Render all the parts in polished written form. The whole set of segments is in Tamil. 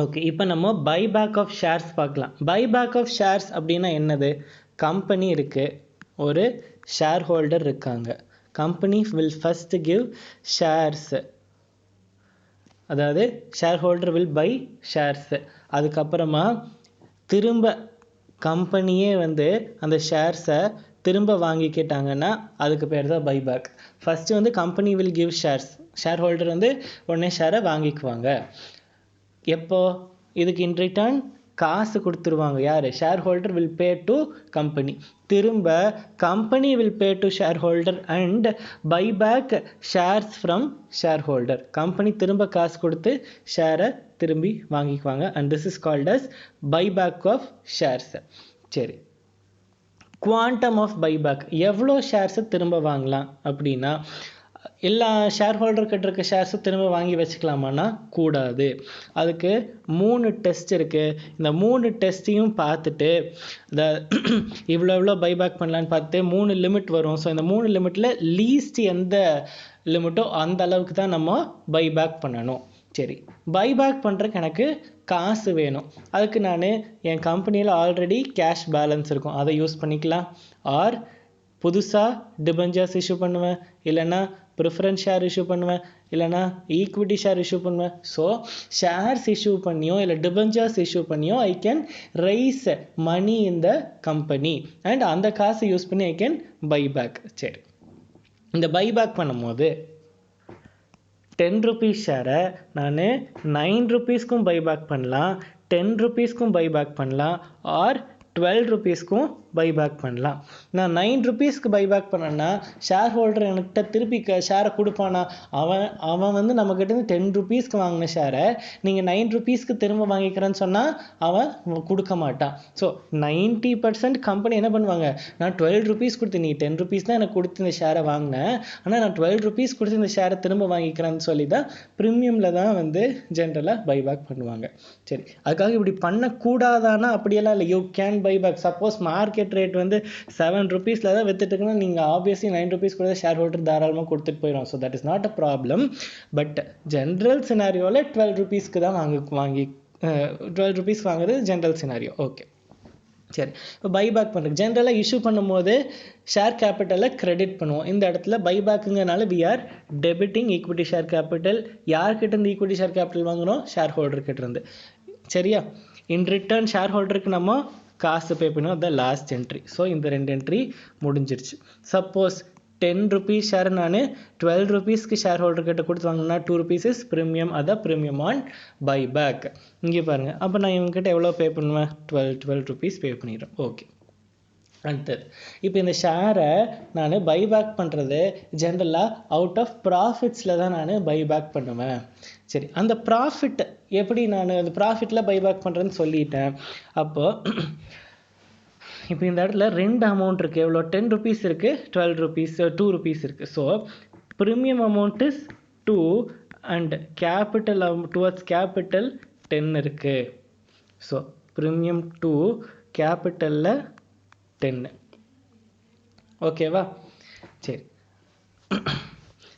ஓகே, இப்போ நம்ம பைபேக் ஆஃப் ஷேர்ஸ் பார்க்கலாம். பைபேக் ஆஃப் ஷேர்ஸ் அப்படின்னா என்னது? கம்பெனி இருக்குது, ஒரு ஷேர் ஹோல்டர் இருக்காங்க. Company will first give shares, அதாவது share holder will buy shares. அதுக்கப்புறமா திரும்ப கம்பெனியே வந்து அந்த ஷேர்ஸை திரும்ப வாங்கிக்கிட்டாங்கன்னா அதுக்கு பேர் தான் பைபேக். ஃபஸ்ட்டு வந்து company will give shares, share holder வந்து உடனே ஷேரை வாங்கிக்குவாங்க. எப்போ? இதுக்கு இன் ரிட்டர்ன் காசு கொடுத்துருவாங்க. யார்? Share holder will pay to company. திரும்ப company will pay to share holder and buy back shares from share holder. Company திரும்ப காசு கொடுத்து ஷேரை திரும்பி வாங்கிக்குவாங்க. And this is called as buyback of shares. சரி, குவாண்டம் ஆஃப் பைபேக், எவ்வளோ ஷேர்ஸை திரும்ப வாங்கலாம் அப்படின்னா, எல்லா ஷேர் ஹோல்டர் கிட்ட இருக்க ஷேர்ஸை திரும்ப வாங்கி வச்சுக்கலாமான்னா கூடாது. அதுக்கு 3 டெஸ்ட் இருக்குது. இந்த 3 டெஸ்ட்டையும் பார்த்துட்டு இந்த இவ்வளோ பைபேக் பண்ணலான்னு பார்த்து 3 லிமிட் வரும். ஸோ இந்த 3 லிமிட்டில் லீஸ்ட் எந்த லிமிட்டோ அந்த அளவுக்கு தான் நம்ம பைபேக் பண்ணணும். சரி, பைபேக் பண்ணுறதுக்கு எனக்கு காசு வேணும். அதுக்கு நான் என் கம்பெனியில் ஆல்ரெடி கேஷ் பேலன்ஸ் இருக்கும், அதை யூஸ் பண்ணிக்கலாம். ஆர் புதுசாக டிபெஞ்சர்ஸ் இஷ்யூ பண்ணுவேன், இல்லைன்னா ப்ரிஃபரன்ஸ் ஷேர் இஷ்யூ பண்ணுவேன், இல்லைனா ஈக்விட்டி ஷேர் இஷ்யூ பண்ணுவேன். ஸோ ஷேர்ஸ் இஷ்யூ பண்ணியோ இல்லை டிபெஞ்சர்ஸ் இஷ்யூ பண்ணியோ I can raise money in the company and அந்த காசை யூஸ் பண்ணி ஐ கேன் பைபேக். சரி, இந்த பைபேக் பண்ணும்போது 10 ருபீஸ் ஷேரை நான் 9 ருபீஸ்க்கும் பைபேக் பண்ணலாம், 10 ருபீஸ்க்கும் பைபேக் பண்ணலாம், ஆர் 12 ருபீஸ்க்கும் பைபேக் பண்ணலாம். நான் 9 ருபீஸ்க்கு பைபேக் பண்ணேன்னா ஷேர் ஹோல்டர் என்கிட்ட திருப்பி ஷேரை கொடுப்பானா? அவன் வந்து நம்மக்கிட்ட 10 ருபீஸ்க்கு வாங்கின ஷேரை நீங்கள் 9 ருபீஸ்க்கு திரும்ப வாங்கிக்கிறேன்னு சொன்னால் அவன் கொடுக்க மாட்டான். ஸோ 90% கம்பெனி என்ன பண்ணுவாங்க, நான் 12 ருபீஸ் கொடுத்து, நீ 10 ருபீஸ் தான் எனக்கு கொடுத்து இந்த ஷேரை வாங்கினேன், ஆனால் நான் 12 ருபீஸ் கொடுத்து இந்த ஷேரை திரும்ப வாங்கிக்கிறேன்னு சொல்லி தான் ப்ரீமியமில் தான் வந்து ஜென்ரலாக பைபேக் பண்ணுவாங்க. சரி, அதுக்காக இப்படி பண்ணக்கூடாதானா அப்படியெல்லாம் இல்லை. You can buyback. Suppose market rate வந்து 7 ருபீஸில் தான் வித்துட்டுருக்குன்னா நீங்கள் ஆப்வியஸ்லி 9 ருபீஸ் கூட ஷேர் ஹோல்டர் தாராளமாக கொடுத்துட்டு போயிடும். So that is not a problem. But general சினாரியோவில் 12 ருபீஸ்க்கு தான் வாங்கி 12 ருபீஸ் வாங்குறது ஜென்ரல் சினாரியோ. ஓகே, சரி. இப்போ பைபேக் பண்ணுறது ஜென்ரலாக இஷ்யூ பண்ணும்போது ஷேர் கேபிட்டலை கிரெடிட் பண்ணுவோம். இந்த இடத்துல பைபேக்குங்கிறனால we are debiting equity share capital. யார்கிட்ட இருந்து ஈக்விட்டி ஷேர் கேபிட்டல் வாங்குகிறோம்? ஷேர் ஹோல்டர்கிட்ட இருந்து. சரியா? இன் ரிட்டர்ன் ஷேர் ஹோல்டருக்கு நம்ம காசு பே பண்ணுவோம். The last entry. ஸோ இந்த 2 என்ட்ரி முடிஞ்சிருச்சு. சப்போஸ் 10 ருபீஸ் ஷேர் நான் 12 ருபீஸ்க்கு ஷேர் ஹோல்டர் கிட்ட கொடுத்து வாங்கினா 2 ருபீஸ் இஸ் ப்ரீமியம். அதான் ப்ரீமியம் ஆன் பைபேக். இங்கே பாருங்கள், அப்போ நான் இவங்ககிட்ட எவ்வளோ பே பண்ணுவேன்? 12 ருபீஸ் பே பண்ணிடுறேன். ஓகே, அடுத்தது இப்போ இந்த ஷேரை நான் பைபேக் பண்ணுறது ஜென்ரலாக அவுட் ஆஃப் ப்ராஃபிட்ஸில் தான் நான் பைபேக் பண்ணுவேன். சரி, அந்த ப்ராஃபிட் எப்படி நான் அந்த ப்ராஃபிட்டில் பைபேக் பண்ணுறேன்னு சொல்லிட்டேன். அப்போது இப்போ இந்த இடத்துல 2 அமௌண்ட் இருக்குது. எவ்வளோ? 10 ருபீஸ் இருக்குது, 12 ருபீஸ், 2 ருபீஸ் இருக்குது. So premium amount is 2 and capital towards capital 10 இருக்குது. So premium 2, கேபிட்டலில் 10. ஓகேவா? சரி,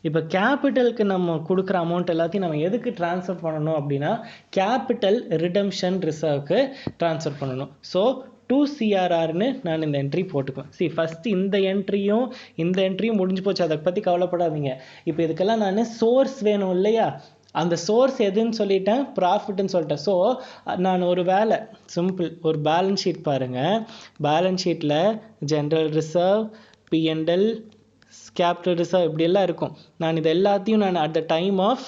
இப்போ கேபிட்டலுக்கு நம்ம கொடுக்குற அமௌண்ட் எல்லாத்தையும் நம்ம எதுக்கு ட்ரான்ஸ்ஃபர் பண்ணணும் அப்படின்னா கேபிட்டல் ரிடம்ஷன் ரிசர்வ்க்கு ட்ரான்ஸ்ஃபர் பண்ணணும். ஸோ 2 CRRன்னு நான் இந்த என்ட்ரி போட்டுக்குவேன். ஃபஸ்ட்டு இந்த என்ட்ரியும் முடிஞ்சு போச்சு, அதை பற்றி கவலைப்படாதீங்க. இப்போ இதுக்கெல்லாம் நான் சோர்ஸ் வேணும் இல்லையா? அந்த சோர்ஸ் எதுன்னு சொல்லிட்டேன், ப்ராஃபிட்னு சொல்லிட்டேன். ஸோ நான் ஒரு வேலை சிம்பிள், ஒரு பேலன்ஸ் ஷீட் பாருங்கள். பேலன்ஸ் ஷீட்டில் general reserve, P&L, capital reserve இப்படியெல்லாம் இருக்கும். நான் இது எல்லாத்தையும் நான் at the time of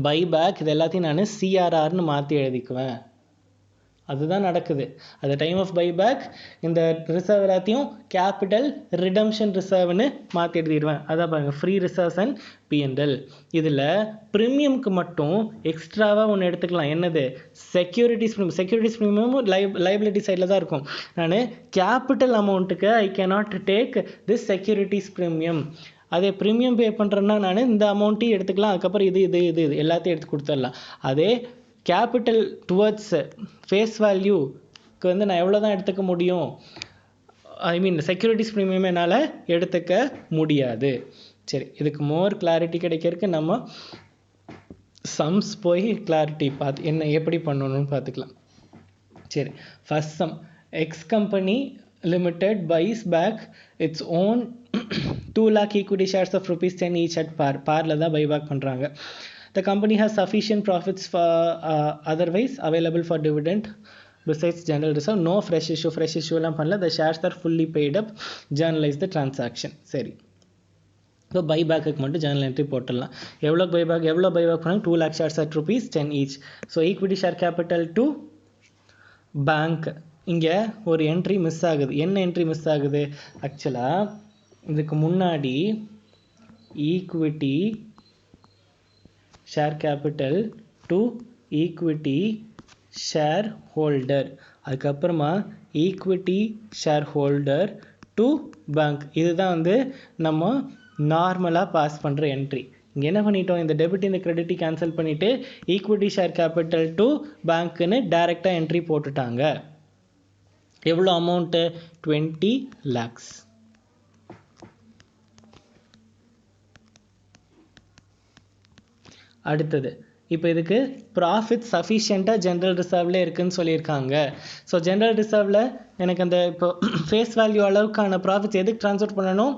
buyback இது எல்லாத்தையும் நான் CRRன்னு மாற்றி எழுதிக்குவேன். அதுதான் நடக்குது. At the time of buyback இந்த ரிசர்வ் எல்லாத்தையும் கேபிட்டல் ரிடம்ஷன் ரிசர்வ்னு மாற்றி எழுதிடுவேன். அதான் பாருங்கள், ஃப்ரீ ரிசர்வ்ஸ் அண்ட் P&L. இதில் ப்ரீமியம்க்கு மட்டும் எக்ஸ்ட்ராவாக ஒன்று எடுத்துக்கலாம். என்னது? Securities premium. செக்யூரிட்டிஸ் ப்ரீமியமும் லைபிலிட்டி சைடில் தான் இருக்கும். நான் கேபிட்டல் அமௌண்ட்டுக்கு I cannot take this securities premium. அதே ப்ரீமியம் பே பண்ணுறேன்னா நான் இந்த அமௌண்ட்டையும் எடுத்துக்கலாம், அதுக்கப்புறம் இது எல்லாத்தையும் எடுத்து கொடுத்துடலாம். அதே கேபிட்டல் டுவர்ட்ஸ் ஃபேஸ் வேல்யூக்கு வந்து நான் எவ்வளோ தான் எடுத்துக்க முடியும்? ஐ மீன் செக்யூரிட்டிஸ் ப்ரீமியம் என்னால் எடுத்துக்க முடியாது. சரி, இதுக்கு மோர் கிளாரிட்டி கிடைக்கிறதுக்கு நம்ம சம்ஸ் போய் கிளாரிட்டி பார்த்து என்ன எப்படி பண்ணணும்னு பார்த்துக்கலாம். சரி, first sum. X company limited buys back its own 2 lakh equity shares of rupees 10 each at par. பார்ல தான் பைபேக் பண்ணுறாங்க. The company has sufficient profits for otherwise available for dividend besides general reserve. No fresh issue எல்லாம் பண்ணல. The shares are fully paid up. Journalize the transaction. சரி, ஸோ பைபேக்கு மட்டும் ஜேர்னல் என்ட்ரி போட்டுடலாம். எவ்வளோ பைபேக் பண்ணாங்க? 2 lakh shares at rupees 10 each. So equity share capital to bank. இங்கே ஒரு என்ட்ரி மிஸ் ஆகுது. என்ன என்ட்ரி மிஸ் ஆகுது? ஆக்சுவலாக இதுக்கு முன்னாடி equity share capital to equity share holder, அதுக்கப்புறமா equity share holder to bank. இதுதான் வந்து நம்ம நார்மலாக பாஸ் பண்ணுற என்ட்ரி. இங்கே என்ன பண்ணிட்டோம்? இந்த டெபிட் இந்த கிரெடிட்டி கேன்சல் பண்ணிவிட்டு ஈக்விட்டி ஷேர் கேபிட்டல் டு பேங்க்குன்னு டைரெக்டாக என்ட்ரி போட்டுட்டாங்க. எவ்வளோ அமௌண்ட்டு? 20 lakhs. அடுத்தது, இப்போ இதுக்கு ப்ராஃபிட் சஃபிஷியண்ட்டாக ஜென்ரல் ரிசர்வ்ல இருக்குன்னு சொல்லியிருக்காங்க. ஸோ ஜென்ரல் ரிசர்வில் எனக்கு அந்த இப்போ ஃபேஸ் வேல்யூ அளவுக்கான ப்ராஃபிட்ஸ் எதுக்கு ட்ரான்ஸ்ஃபர் பண்ணணும்?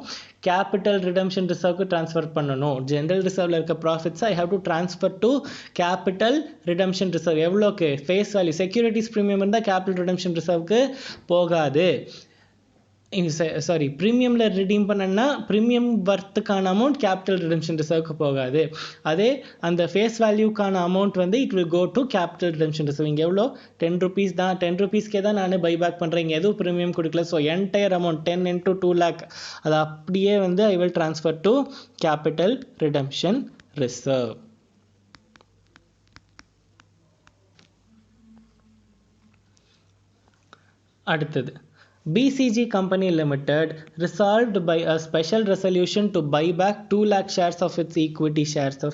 கேபிட்டல் ரிடம்ஷன் ரிசர்வ்க்கு ட்ரான்ஸ்ஃபர் பண்ணணும். ஜென்ரல் ரிசர்வில் இருக்க ப்ராஃபிட்ஸை I have to transfer to capital redemption reserve. எவ்வளோக்கு? ஃபேஸ் வேல்யூ செக்யூரிட்டிஸ் ப்ரீமியம் இருந்தால் கேபிட்டல் ரிடம்ஷன் ரிசர்வ்க்கு போகாது. சாரி, ப்ரீமியமில் ரிடீம் பண்ணனா ப்ரீமியம் வர்த்துக்கான அமௌண்ட் கேபிட்டல் ரிடம்ஷன் ரிசர்வ்க்கு போகாது. அதே அந்த ஃபேஸ் வேல்யூக்கான அமௌண்ட் வந்து it will go to capital redemption reserve. இங்கே எவ்வளோ? 10 rupees தான். 10 rupeesக்கே தான் நான் பைபேக் பண்ணுறேன். இங்கே எதுவும் ப்ரீமியம் கொடுக்கல. So entire amount 10 into 2 lakh அது அப்படியே வந்து I will transfer to capital redemption reserve. அடுத்தது, BCG Company Limited resolved by a special resolution to buy back 2 lakh shares of its equity shares of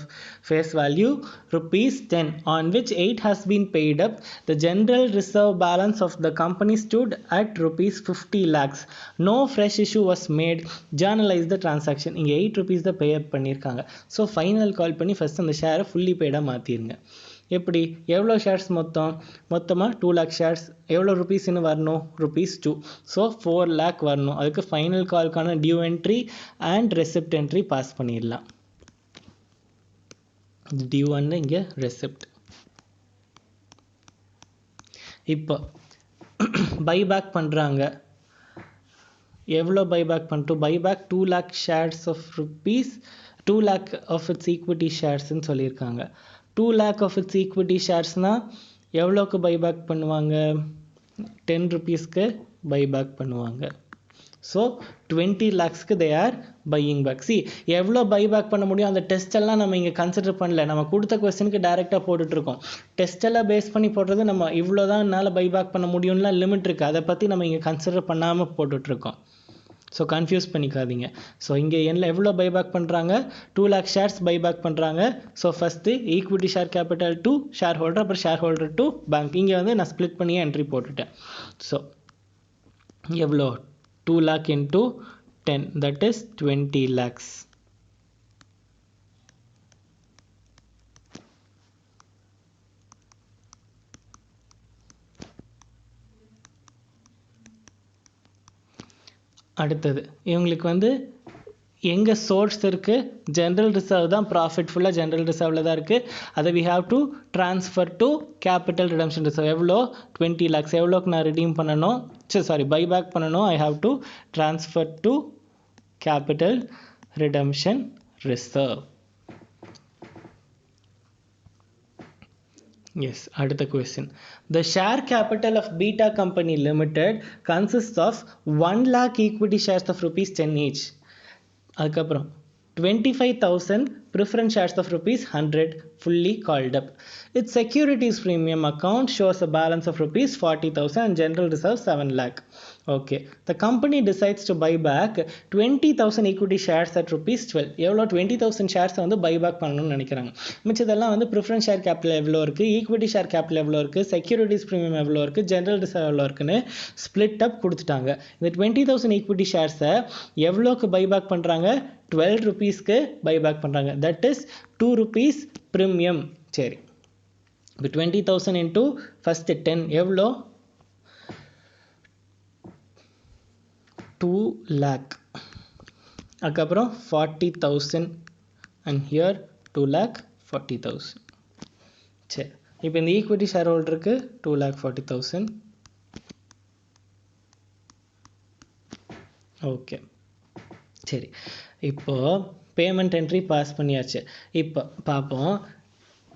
face value rupees 10, on which 8 has been paid up. The general reserve balance of the company stood at rupees 50 lakhs. No fresh issue was made. Journalize the transaction. இங்கே 8 rupees தான் pay up பண்ணியிருக்காங்க. ஸோ ஃபைனல் கால் பண்ணி ஃபஸ்ட் அந்த ஷேரை ஃபுல்லி பெய்டாக மாற்றிடுங்க. எப்படி? எவ்வளோ ஷேர்ஸ் மொத்தமாக 2 lakh ஷேர்ஸ். எவ்வளோ ருபீஸ்ன்னு வரணும்? ₹2. ஸோ 4 lakh வரணும். அதுக்கு ஃபைனல் கால்க்கான due entry and receipt entry pass பண்ணிடலாம். டியூ அண்ட் இங்கே ரெசிப்ட். இப்போ பைபேக் பண்ணுறாங்க. எவ்வளோ பைபேக் பண்ணிட்டு? Buyback 2 lakh shares of rupees 2 lakh of its equity sharesன்னு சொல்லியிருக்காங்க. 2 lakh of its equity sharesனால் எவ்வளோக்கு பைபேக் பண்ணுவாங்க? 10 rupeesக்கு பைபேக் பண்ணுவாங்க. So 20 lakhsக்கு they are buying back. See, எவ்வளோ பைபேக் பண்ண முடியும் அந்த டெஸ்ட் எல்லாம் நம்ம இங்கே கன்சிடர் பண்ணல. நம்ம கொடுத்த கொஸ்டினுக்கு டைரெக்டாக போட்டுட்ருக்கோம். டெஸ்ட் எல்லாம் பேஸ் பண்ணி போடுறது நம்ம இவ்வளோ தான் என்னால் பைபேக் பண்ண முடியும்லாம் லிமிட் இருக்குது. அதை பற்றி நம்ம இங்கே கன்சிடர் பண்ணாமல் போட்டுட்ருக்கோம். ஸோ கன்ஃபியூஸ் பண்ணிக்காதீங்க. ஸோ இங்கே எவ்வளோ பைபேக் பண்ணுறாங்க? 2 lakh shares பைபேக் பண்ணுறாங்க. So first equity share capital to share holder, அப்புறம் ஷேர் ஹோல்டர் டு பேங்க். இங்கே வந்து நான் ஸ்ப்ளிட் பண்ணியே என்ட்ரி போட்டுட்டேன். ஸோ எவ்வளோ? 2 lakh into 10, that is 20 lakhs. அடுத்தது, இவங்களுக்கு வந்து எங்கே சோர்ஸ் இருக்குது? ஜென்ரல் ரிசர்வ் தான். ப்ராஃபிட் ஃபுல்லாக ஜென்ரல் ரிசர்வில் தான் இருக்குது. அதை we have to transfer to capital redemption reserve. எவ்வளோ? 20 lakhs. எவ்வளோக்கு நான் ரிடீம் பண்ணணும்? பைபேக் பண்ணணும். I have to transfer to capital redemption reserve. Yes, அடுத்த question. The share capital of Beta Company Limited consists of 1 lakh equity shares of rupees 10 each. அதுக்கப்புறம் 25,000 preference shares of rupees 100 fully called up. Its securities premium account shows a balance of rupees 40,000 and general reserve 7 lakh. Okay. The company decides to buy back 20,000 equity shares at rupees 12. எவ்வளோ? 20,000 shares வந்து பைபேக் பண்ணணும்னு நினைக்கிறாங்க. மிச்சதெல்லாம் வந்து ப்ரிஃபரன்ஸ் ஷேர் கேபிட்டல் எவ்வளோ இருக்குது, ஈக்விட்டி ஷேர் கேபிட்டல் எவ்வளோ இருக்குது, செக்யூரிட்டிஸ் ப்ரீமியம் எவ்வளோ இருக்குது, ஜென்ரல் ரிசர்வ் எவ்வளோ இருக்குன்னு ஸ்ப்ளிட் அப் கொடுத்துட்டாங்க. இந்த 20,000 ஈக்விட்டி ஷேர்ஸை எவ்வளோக்கு பைபேக் பண்ணுறாங்க? 12 rupeesக்கு பைபேக் பண்ணுறாங்க. That is 2 rupees premium. சரி, இப்போ 20,000 இன்ட்டு ஃபஸ்ட்டு 10 எவ்வளோ? 2 lakh. அதுக்கப்புறம் 40,000 and here 2,40,000. சரி, இப்போ இந்த ஈக்விட்டி ஷேர் ஹோல்டருக்கு 2,40,000. ஓகே, சரி, இப்போ பேமெண்ட் என்ட்ரி பாஸ் பண்ணியாச்சு. இப்போ பார்ப்போம்,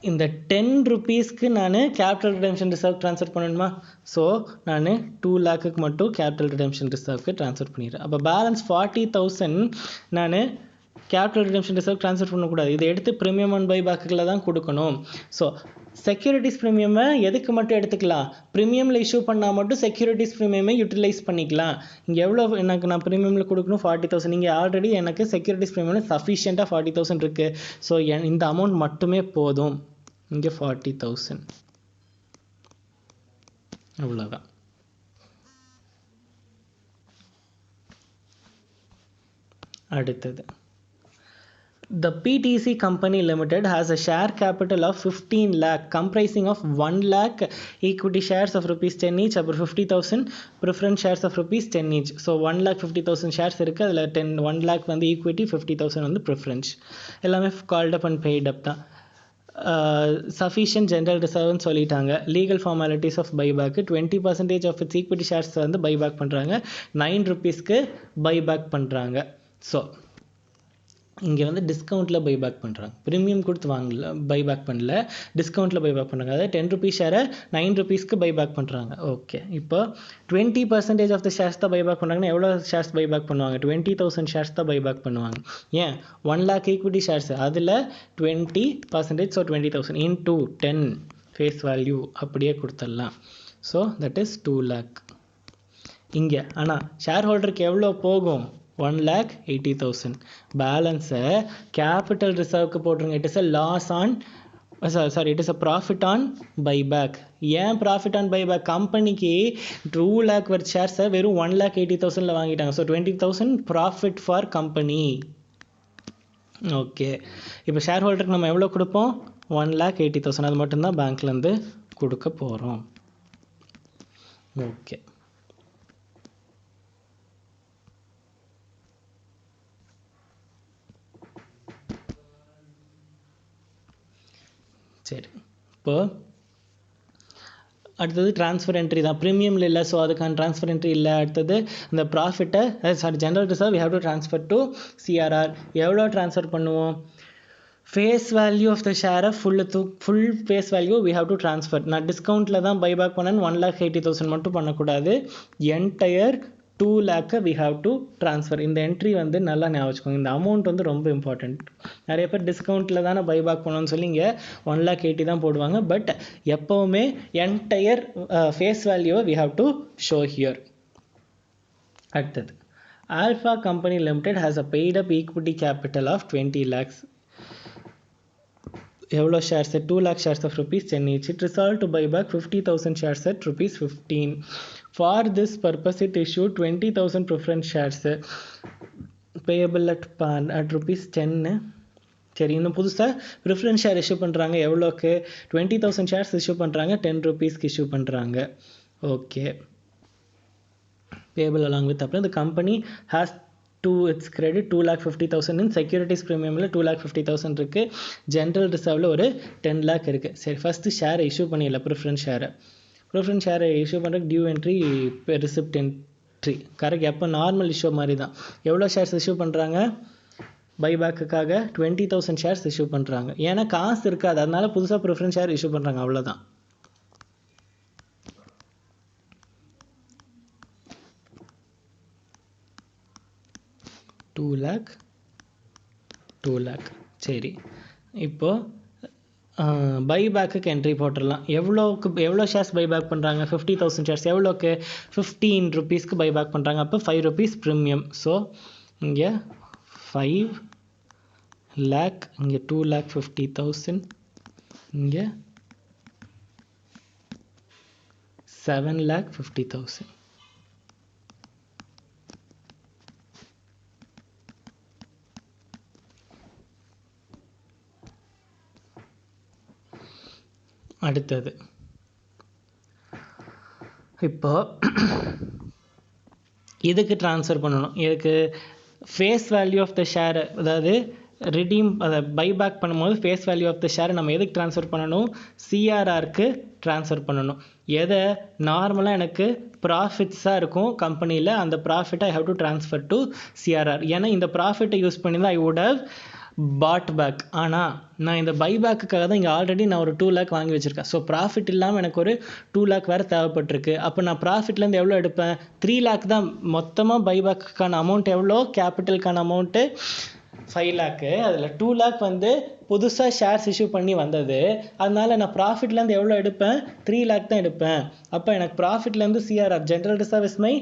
இந்த 10 rupeesக்கு நான் கேபிட்டல் ரிடெம்ஷன் ரிசர்வ் ட்ரான்ஸ்ஃபர் பண்ணணுமா? ஸோ நான் 2 lakhக்கு மட்டும் கேபிட்டல் ரிடெம்ஷன் ரிசர்வ்க்கு ட்ரான்ஸ்ஃபர் பண்ணிடுறேன். அப்போ பேலன்ஸ் 40,000 நான் கேபிட்டல் ரிடெம்ஷன் ரிசர்வ் ட்ரான்ஸ்ஃபர் பண்ணக்கூடாது, இதை எடுத்து ப்ரீமியம் அண்ட் பைபேக்கில் தான் கொடுக்கணும். ஸோ செக்யூரிட்டிஸ் ப்ரீமியமை எதுக்கு மட்டும் எடுத்துக்கலாம்? ப்ரீமியமில் இஷ்யூ பண்ணால் மட்டும் செக்யூரிட்டிஸ் ப்ரீமியமை யூட்டிலைஸ் பண்ணிக்கலாம். இங்கே எவ்வளோ எனக்கு நான் ப்ரீமியமில் கொடுக்கணும்? 40,000. இங்கே ஆல்ரெடி எனக்கு செக்யூரிட்டிஸ் ப்ரீமியமில் சஃபிஷியண்ட்டாக 40,000 இருக்குது. ஸோ இந்த அமௌண்ட் மட்டுமே போதும். இங்கே 40,000 அவ்வளோதான். அடுத்தது, the PTC Company Limited has a share capital of 15 lakh comprising of 1 lakh equity shares of rupees 10 each, அப்புறம் 50,000 preference shares of rupees 10 each. So 1,50,000 shares இருக்குது, அதில் 1 lakh வந்து ஈக்விட்டி, 50,000 வந்து ப்ரிஃபரன்ஸ். எல்லாமே called up and paid up தான். சஃபிஷியன்ட் ஜென்ரல் ரிசர்வ்னு சொல்லிட்டாங்க. லீகல் ஃபார்மாலிட்டிஸ் ஆஃப் பைபேக்கு 20% ஆஃப் இட்ஸ் ஈக்விட்டி ஷேர்ஸ் வந்து பைபேக் பண்ணுறாங்க. 9 rupeesக்கு பைபேக் பண்ணுறாங்க. ஸோ இங்கே வந்து டிஸ்கவுண்ட்டில் பைபேக் பண்ணுறாங்க, ப்ரீமியம் கொடுத்து வாங்கல, பைபேக் பண்ணல, டிஸ்கவுண்ட்டில் பைபேக் பண்ணுறாங்க. அதாவது 10 rupees ஷேரை 9 rupeesக்கு பைபேக் பண்ணுறாங்க. ஓகே, இப்போ 20% ஆஃப் த ஷேர்ஸ் தான் பைபேக் பண்ணுறாங்கன்னா எவ்வளோ ஷேர்ஸ் பைபேக் பண்ணுவாங்க? 20,000 ஷேர்ஸ் தான் பைபேக் பண்ணுவாங்க. ஏன்? 1 lakh ஈக்விட்டி ஷேர்ஸ், அதில் 20%, ஸோ 20,000 இன்டூ 10 ஃபேஸ் வேல்யூ அப்படியே கொடுத்துடலாம். So that is 2 lakh. இங்கே ஆனால் ஷேர் ஹோல்டருக்கு எவ்வளோ போகும்? 1,80,000. பேலன்ஸை கேபிட்டல் ரிசர்வ்க்கு போட்டுருங்க. It is a loss on it is a profit on buyback. ஏன் ப்ராஃபிட் ஆன் பைபேக்? கம்பெனிக்கு 2 lakh வர்த் ஷேர்ஸை வெறும் 1,80,000 வாங்கிட்டாங்க. So 20,000 profit for company. Okay, இப்போ ஷேர் ஹோல்டருக்கு நம்ம எவ்வளோ கொடுப்போம்? 1,80,000. அது மட்டும்தான் பேங்க்லேருந்து கொடுக்க போகிறோம். ஓகே, சரி, இப்போ அடுத்தது ட்ரான்ஸ்ஃபர் என்ட்ரி தான். ப்ரீமியமில் இல்லை, ஸோ அதுக்கான ட்ரான்ஸ்ஃபர் என்ட்ரி இல்லை. அடுத்தது அந்த ப்ராஃபிட்டை general reserve we have to transfer to CRR. எவ்வளோ ட்ரான்ஸ்ஃபர் பண்ணுவோம்? ஃபேஸ் வேல்யூ ஆஃப் த ஷேரை full face value we have to transfer. நான் டிஸ்கவுண்ட்டில் தான் பைபேக் பண்ணேன்னு 1,80,000 மட்டும் பண்ணக்கூடாது, entire 2 lakh we have to transfer. இந்த என்ட்ரி வந்து நல்லா ஞாபகம் வச்சுக்கோங்க. இந்த அமௌண்ட் வந்து ரொம்ப இம்பார்ட்டண்ட். நிறைய பேர் டிஸ்கவுண்ட்டில் தானே பைபேக் பண்ணணும்னு சொல்லி இங்கே 1,80,000 தான் போடுவாங்க. பட் எப்போவுமே என்டையர் ஃபேஸ் வேல்யூவை we have to show here. அடுத்தது, Alpha company limited has a paid up equity capital of 20 lakhs. எவ்வளோ shares? 2 lakh shares of rupees 10 each. It resolved to buy back 50,000 shares at rupees 15. For this purpose, it issued 20,000 preference shares payable at rupees 10. சரி, இன்னும் புதுசாக ப்ரிஃபரன்ஸ் ஷேர் இஷ்யூ பண்ணுறாங்க. எவ்வளோக்கு? 20,000 ஷேர்ஸ் இஷ்யூ பண்ணுறாங்க, 10 rupeesக்கு இஷ்யூ பண்ணுறாங்க. ஓகே, payable along with அப்புறம் the company has to its credit 2,50,000 in securities premiumல 2,50,000 இருக்குது. ஜென்ரல் ரிசர்வில் ஒரு 10 lakh இருக்குது. சரி, ஃபஸ்ட்டு ஷேரை இஷ்யூ பண்ணிடல. ப்ரிஃபரன்ஸ் ஷேரை இஷ்யூ பண்ணுறதுக்கு due entry, receipt entry correct. எப்போ? நார்மல் இஷ்யூ மாதிரி தான். எவ்வளோ ஷேர்ஸ் இஷ்யூ பண்ணுறாங்க? பைபேக்குக்காக 20,000 ஷேர்ஸ் இஷ்யூ பண்ணுறாங்க. ஏன்னா காசு இருக்காது, அதனால புதுசாக ப்ரிஃபரன்ஸ் ஷேர் இஷ்யூ பண்ணுறாங்க, அவ்வளோதான். $2 lakh. சரி, இப்போது பைபேக்கு என்ட்ரி போட்டுடலாம். எவ்வளோ ஷேர்ஸ் பைபேக் பண்ணுறாங்க? 50,000 ஷேர்ஸ். எவ்வளோக்கு? 15 rupeesக்கு பைபேக் பண்ணுறாங்க. அப்போ 5 rupees ப்ரீமியம். ஸோ இங்கே 5 lakh, இங்கே 2,50,000, இங்கே 7,50,000. அடுத்தது இப்போ இதுக்கு ட்ரான்ஸ்ஃபர் பண்ணணும். இதுக்கு face value of the share, அதாவது ரிடீம் அதை பைபேக் பண்ணும்போது ஃபேஸ் வேல்யூ ஆஃப் த ஷேரை நம்ம எதுக்கு ட்ரான்ஸ்ஃபர் பண்ணணும்? சிஆர்ஆருக்கு ட்ரான்ஸ்ஃபர் பண்ணணும். எதை நார்மலாக எனக்கு ப்ராஃபிட்ஸாக இருக்கும் கம்பெனியில், அந்த ப்ராஃபிட்டை I have to transfer to CRR. ஏன்னா இந்த ப்ராஃபிட்டை யூஸ் பண்ணி தான் I would have bought back. ஆனால் நான் இந்த பைபேக்குக்காக தான் இங்கே ஆல்ரெடி நான் ஒரு 2 lakh வாங்கி வச்சுருக்கேன். ஸோ ப்ராஃபிட் இல்லாமல் எனக்கு ஒரு 2 lakh வேறு தேவைப்பட்டிருக்கு. அப்போ நான் ப்ராஃபிட்லேருந்து எவ்வளோ எடுப்பேன்? 3 lakh தான். மொத்தமாக பைபேக்குக்கான அமௌண்ட் எவ்வளோ? கேபிட்டலுக்கான அமௌண்ட்டு 5 lakh. அதில் 2 lakh வந்து புதுசாக ஷேர்ஸ் இஷ்யூ பண்ணி வந்தது. அதனால நான் ப்ராஃபிட்லேருந்து எவ்வளோ எடுப்பேன்? 3 lakh தான் எடுப்பேன். அப்போ எனக்கு ப்ராஃபிட்லேருந்து CRR, general reserve is my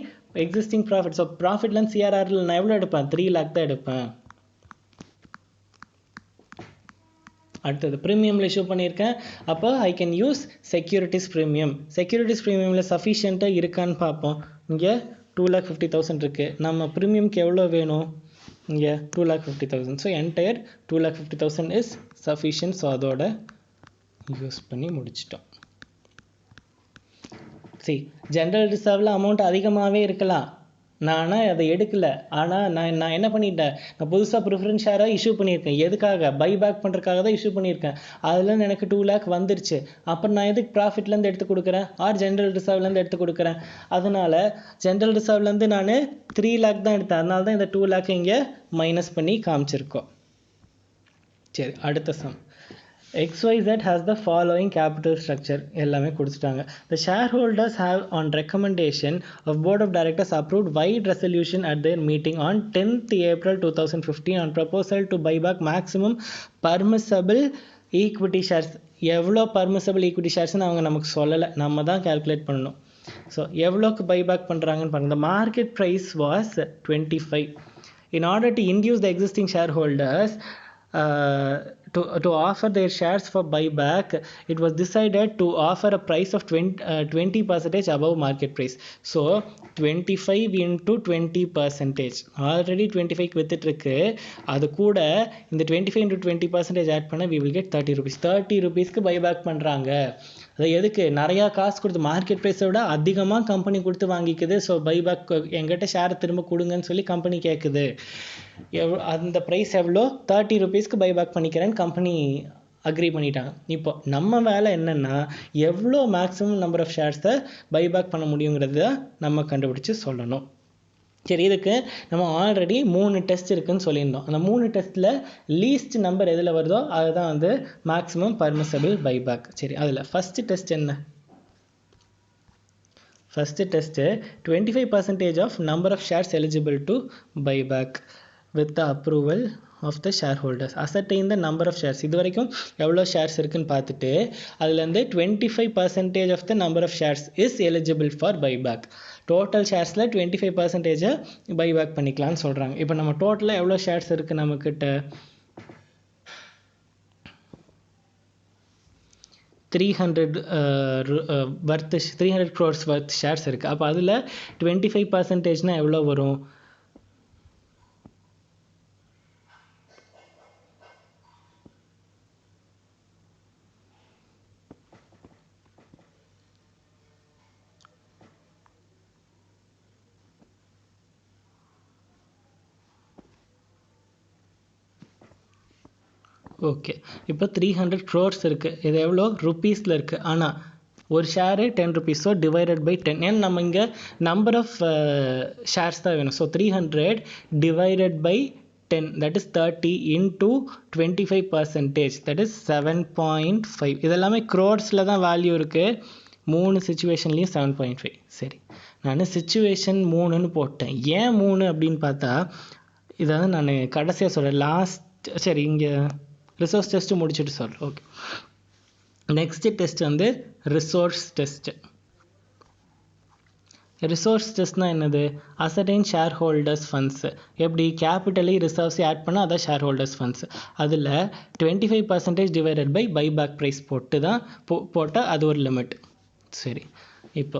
existing profit. So ப்ராஃபிட்லேருந்து சிஆர்ஆரில் நான் எவ்வளோ எடுப்பேன்? 3 lakh தான் எடுப்பேன். அடுத்தது ப்ரீமியமில் இஷ்யூ பண்ணியிருக்கேன். அப்போ I can use securities premium. Securities ப்ரீமியமில் சஃபிஷியண்ட்டாக இருக்கான்னு பார்ப்போம். இங்கே 2,50,000 இருக்குது. நம்ம ப்ரீமியம்க்கு எவ்வளோ வேணும்? இங்கே 2,50,000. So entire 2,50,000 is sufficient. So அதோட யூஸ் பண்ணி முடிச்சிட்டோம். சரி, ஜென்ரல் ரிசர்வில் அமௌண்ட் அதிகமாகவே இருக்கலாம், நானாக அதை எடுக்கலை. ஆனால் நான் என்ன பண்ணிட்டேன்? நான் புதுசாக ப்ரிஃபரன்ஸ் ஷேராக இஷ்யூ பண்ணியிருக்கேன். எதுக்காக? பைபேக் பண்ணுறதுக்காக தான் இஷ்யூ பண்ணியிருக்கேன். அதுலேருந்து எனக்கு 2 lakh வந்துருச்சு. அப்புறம் நான் எதுக்கு ப்ராஃபிட்லேருந்து எடுத்து கொடுக்குறேன்? ஆர் ஜென்ரல் ரிசர்வ்லேருந்து எடுத்து கொடுக்குறேன். அதனால் ஜென்ரல் ரிசர்வ்லேருந்து நான் 3 lakh தான் எடுத்தேன். அதனால தான் இந்த 2 lakh இங்கே மைனஸ் பண்ணி காமிச்சிருக்கோம். சரி, அடுத்த some. XYZ has the following capital structure. எல்லாமே கொடுத்துட்டாங்க. The shareholders have on recommendation of board of directors approved wide resolution at their meeting on 10th April 2015 on proposal to buy back maximum permissible equity shares. எவ்வளோ permissible equity sharesன்னு அவங்க நமக்கு சொல்லலை, நம்ம தான் calculate பண்ணணும். ஸோ எவ்வளோக்கு பைபேக் பண்ணுறாங்கன்னு பாருங்கள். The market price was 25. In order to induce the existing shareholders to offer their shares for buyback, it was decided to offer a price of 20% above market price. So 25 into 20%. Already 25 வித்துட்டு இருக்கு. அது கூட இந்த 25 into 20% ஆட் பண்ண we will get 30 rupees. 30 rupeesக்கு buyback பண்ணுறாங்க. அது எதுக்கு? நிறையா காசு கொடுத்து, மார்க்கெட் ப்ரைஸை விட அதிகமாக கம்பெனி கொடுத்து வாங்கிக்குது. ஸோ பைபேக் எங்கிட்ட ஷேரை திரும்ப கொடுங்கன்னு சொல்லி கம்பெனி கேட்குது. அந்த ப்ரைஸ் எவ்வளோ? 30 rupeesக்கு பைபேக் பண்ணிக்கிறேன்னு கம்பெனி அக்ரி பண்ணிட்டாங்க. இப்போ நம்ம வேலை என்னென்னா எவ்வளோ மேக்ஸிமம் நம்பர் ஆஃப் ஷேர்ஸை பைபேக் பண்ண முடியுங்கிறத நம்ம கண்டுபிடிச்சி சொல்லணும். சரி, இதுக்கு நம்ம ஆல்ரெடி 3 டெஸ்ட் இருக்குதுன்னு சொல்லியிருந்தோம். அந்த 3 டெஸ்ட்டில் லீஸ்ட் நம்பர் எதில் வருதோ அதுதான் வந்து மேக்ஸிமம் பர்மிசபிள் பைபேக். சரி, அதில் ஃபஸ்ட்டு டெஸ்ட் என்ன? First test 25% of number of shares eligible to buyback with the approval of the shareholders. Ascertain the number of shares. இது வரைக்கும் எவ்வளோ ஷேர்ஸ் இருக்குன்னு பார்த்துட்டு அதுலேருந்து 25% of the number of shares is eligible for buyback. Total ஷேர்ஸில் 25% பைபேக் பண்ணிக்கலாம்னு சொல்கிறாங்க. இப்போ நம்ம டோட்டலாக எவ்வளோ ஷேர்ஸ் இருக்குது நம்மக்கிட்ட? 300 crores worth ஷேர்ஸ் இருக்குது. அப்போ அதில் 25%னா எவ்வளோ வரும்? ஓகே, இப்போ 300 crores இருக்குது. இது எவ்வளோ? ருப்பீஸில் இருக்குது. ஆனால் ஒரு share 10 rupees. So divided by 10. ஏன்னா நம்ம இங்கே நம்பர் ஆஃப் ஷேர்ஸ் தான் வேணும். So 300 divided by 10, that is 30 into 25%, that is 7.5. இதெல்லாமே க்ரோர்ஸில் தான் வேல்யூ இருக்குது. 3 சிச்சுவேஷன்லேயும் 7.5. சரி, நான் சிச்சுவேஷன் 3ன்னு போட்டேன். ஏன் 3 அப்படின்னு பார்த்தா இதை வந்து நான் கடைசியாக சொல்கிறேன், லாஸ்ட். சரி, இங்கே ரிசோர்ஸ் டெஸ்ட்டு முடிச்சுட்டு சொல்கிறேன். ஓகே, நெக்ஸ்ட்டு டெஸ்ட் வந்து ரிசோர்ஸ் டெஸ்ட்டு. ரிசோர்ஸ் டெஸ்ட்னால் என்னது? அசர்டைன் ஷேர் ஹோல்டர்ஸ் ஃபண்ட்ஸ். எப்படி? கேபிட்டலி ரிசர்வ்ஸ் ஆட் பண்ணால் அதான் ஷேர் ஹோல்டர்ஸ் ஃபண்ட்ஸ். அதில் 25% டிவைடட் பை பைபேக் ப்ரைஸ் போட்டு தான் போட்டால் அது ஒரு லிமிட். சரி, இப்போ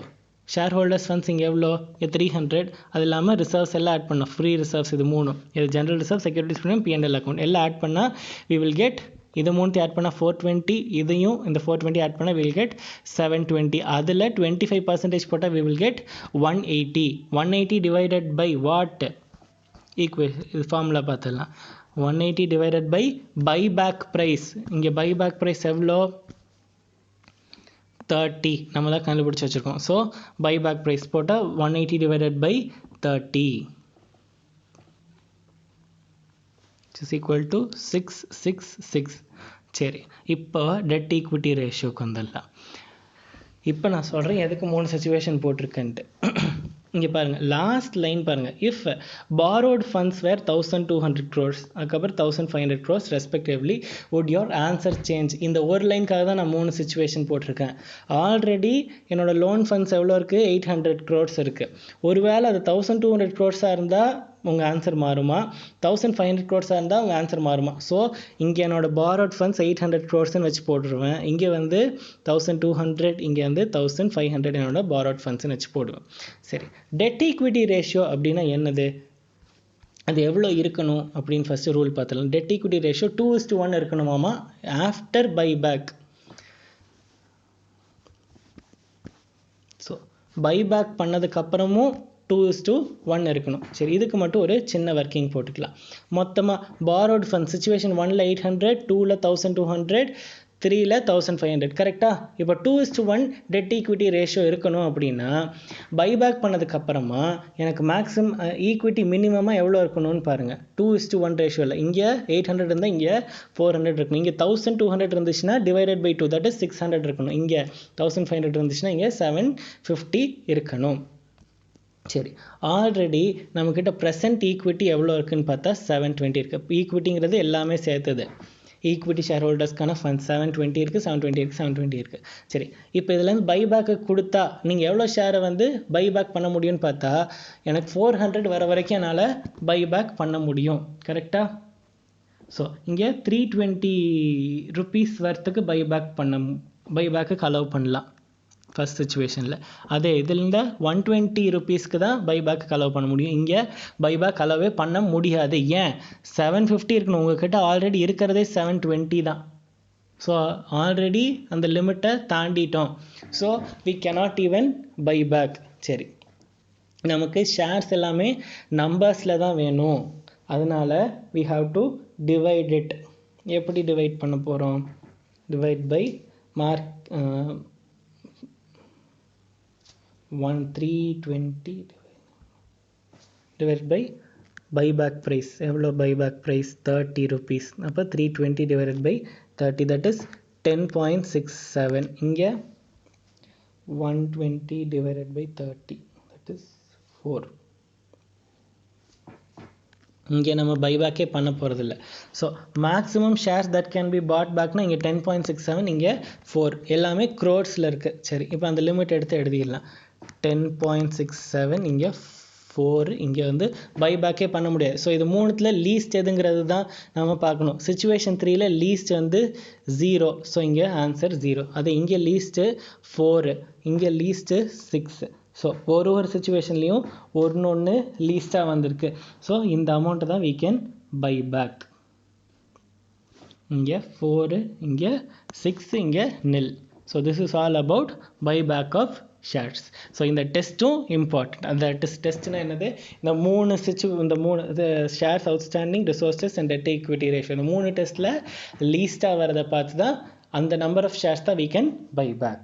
ஷேர் ஹோல்டர்ஸ் ஃபண்ட்ஸ் இங்கே எவ்வளோ? 300. அது இல்லாமல் ரிசர்வ்ஸ் எல்லாம் ஆட் பண்ணோம். ஃப்ரீ ரிசர்வ்ஸ் இது 3. இது general reserve, securities premium, P&L account எல்லாம் ஆட் பண்ணால் we will get இதை மூணுத்தையும் ஆட் பண்ணால் 420, இதையும் இந்த 420 ஆட் பண்ணால் வில் கெட் 720. அதில் 25% போட்டால் we will get 180. 180 divided by what? இது ஃபார்முலா பார்த்துடலாம். 180 divided by buyback price. இங்கே buyback price எவ்வளோ? 30. நம்ம தான் கண்டுபிடிச்சி வச்சுருக்கோம். ஸோ buyback price போட்டால் 180 divided by 30 is equal to 666. சரி, இப்போ டெட் ஈக்விட்டி ரேஷியோக்கு வந்துடலாம். இப்போ நான் சொல்கிறேன் எதுக்கு 3 சிச்சுவேஷன் போட்டிருக்கேன்ட்டு. இங்கே பாருங்கள், லாஸ்ட் லைன் பாருங்கள். If borrowed funds were 1200 crores அதுக்கப்புறம் 1500 crores respectively, would your answer change? இந்த ஒரு லைனுக்காக தான் நான் 3 சிச்சுவேஷன் போட்டிருக்கேன். ஆல்ரெடி என்னோட லோன் ஃபண்ட்ஸ் எவ்வளோ இருக்குது? 800 crores இருக்குது. ஒருவேளை அது 1200 crores இருந்தால் உங்கள் ஆன்சர் மாறுமா? 1500 crores இருந்தால் உங்கள் ஆன்சர் மாறுமா? ஸோ இங்கே என்னோட borrowed funds 800 crores வச்சு போட்டுருவேன். இங்கே வந்து 1200, இங்கே வந்து 1500 என்னோட borrowed funds வச்சு போடுவேன். சரி, டெட் ஈக்விட்டி ரேஷியோ அப்படின்னா என்னது? அது எவ்வளோ இருக்கணும் அப்படின்னு ஃபஸ்ட்டு ரூல் பார்த்துலாம். டெட் ஈக்விட்டி ரேஷியோ 2:1 இருக்கணுமாமா ஆஃப்டர் பைபேக். ஸோ பைபேக் பண்ணதுக்கப்புறமும் 2:1 இருக்கணும். சரி, இதுக்கு மட்டும் ஒரு சின்ன ஒர்க்கிங் போட்டுக்கலாம். மொத்தமாக borrowed funds சிச்சுவேஷன் 1ல் 800, 2ல் 1200, 3ல் 1500. கரெக்டாக? இப்போ 2:1 டெட் ஈக்விட்டி ரேஷியோ இருக்கணும் அப்படின்னா பைபேக் பண்ணதுக்கப்புறமா எனக்கு மேக்ஸிமம் ஈக்விட்டி மினிமமாக எவ்வளோ இருக்கணும்னு பாருங்கள். 2:1 ரேஷியோவில் இங்கே 800 இருந்தால் இங்கே 400 இருக்கணும். இங்கே 1200 இருந்துச்சுன்னா டிவைடட் பை 2, தட் இஸ் 600 இருக்கணும். இங்கே 1500 இருந்துச்சுன்னா இங்கே 750 இருக்கணும். சரி, ஆல்ரெடி நம்மக்கிட்ட ப்ரெசன்ட் ஈக்விட்டி எவ்வளோ இருக்குதுன்னு பார்த்தா 720 இருக்குது. ஈக்விட்டிங்கிறது எல்லாமே சேர்த்துது. ஈக்விட்டி ஷேர் ஹோல்டர்ஸ்க்கான ஃபண்ட் 720 இருக்குது, 720 இருக்குது, 720 இருக்குது. சரி, இப்போ இதுலேருந்து பைபேக்கு கொடுத்தா நீங்கள் எவ்வளோ ஷேரை வந்து பைபேக் பண்ண முடியும்னு பார்த்தா எனக்கு 400 வர வரைக்கும் என்னால் பைபேக் பண்ண முடியும். கரெக்டாக? ஸோ இங்கே 320 rupees வர்த்துக்கு பைபேக்கு அலோவ் பண்ணலாம் ஃபஸ்ட் சிச்சுவேஷனில். அதே இதில் 120 rupeesக்கு தான் பைபேக் அலோவ் பண்ண முடியும். இங்கே பைபேக் அலோவே பண்ண முடியாது. ஏன்? 750 இருக்கணும். உங்கள்கிட்ட ஆல்ரெடி இருக்கிறதே 720 தான். ஸோ ஆல்ரெடி அந்த லிமிட்டை தாண்டிட்டோம். So we cannot even buyback. சரி, நமக்கு ஷேர்ஸ் எல்லாமே நம்பர்ஸில் தான் வேணும். அதனால் we have to divide it. எப்படி டிவைட் பண்ண போகிறோம்? Divide by mark 320 divided by buyback price. எவ்வளோ buyback price? 30 rupees. அப்போ 320 divided by 30, that is 10.67. இங்கே 120 divided by 30, that is 4. இங்கே நம்ம பைபேக்கே பண்ண போகிறதில்ல. So maximum shares that can be bought பேக்னா இங்கே 10.67, இங்கே 4, எல்லாமே க்ரோர்ஸில் இருக்குது. சரி, இப்போ அந்த லிமிட் எடுத்து எழுதிடலாம். 10.67, இங்கே 4, இங்கே வந்து பைபேக்கே பண்ண முடியாது. ஸோ இது மூணுத்தில் லீஸ்ட் எதுங்கிறது தான் நம்ம பார்க்கணும். சிச்சுவேஷன் 3ல் லீஸ்ட் வந்து 0. ஸோ இங்கே ஆன்சர் 0. அது இங்கே லீஸ்ட்டு 4, இங்கே லீஸ்ட்டு 6. ஸோ ஒரு சிச்சுவேஷன்லேயும் ஒன்று லீஸ்ட்டாக வந்திருக்கு. ஸோ இந்த அமௌண்ட்டை தான் we can buy back. இங்கே 4, இங்கே 6, இங்கே nil. So this is all about buyback of shares. So இந்த டெஸ்ட்டும் இம்பார்ட்டன்ட். அந்த டெஸ்ட்னா என்னது? இந்த மூணு shares outstanding, resources and debt equity ratio, இந்த 3 டெஸ்ட்டில் லீஸ்ட்டாக வரதை பார்த்து தான் அந்த நம்பர் ஆஃப் ஷேர்ஸ் தான் we can buy back.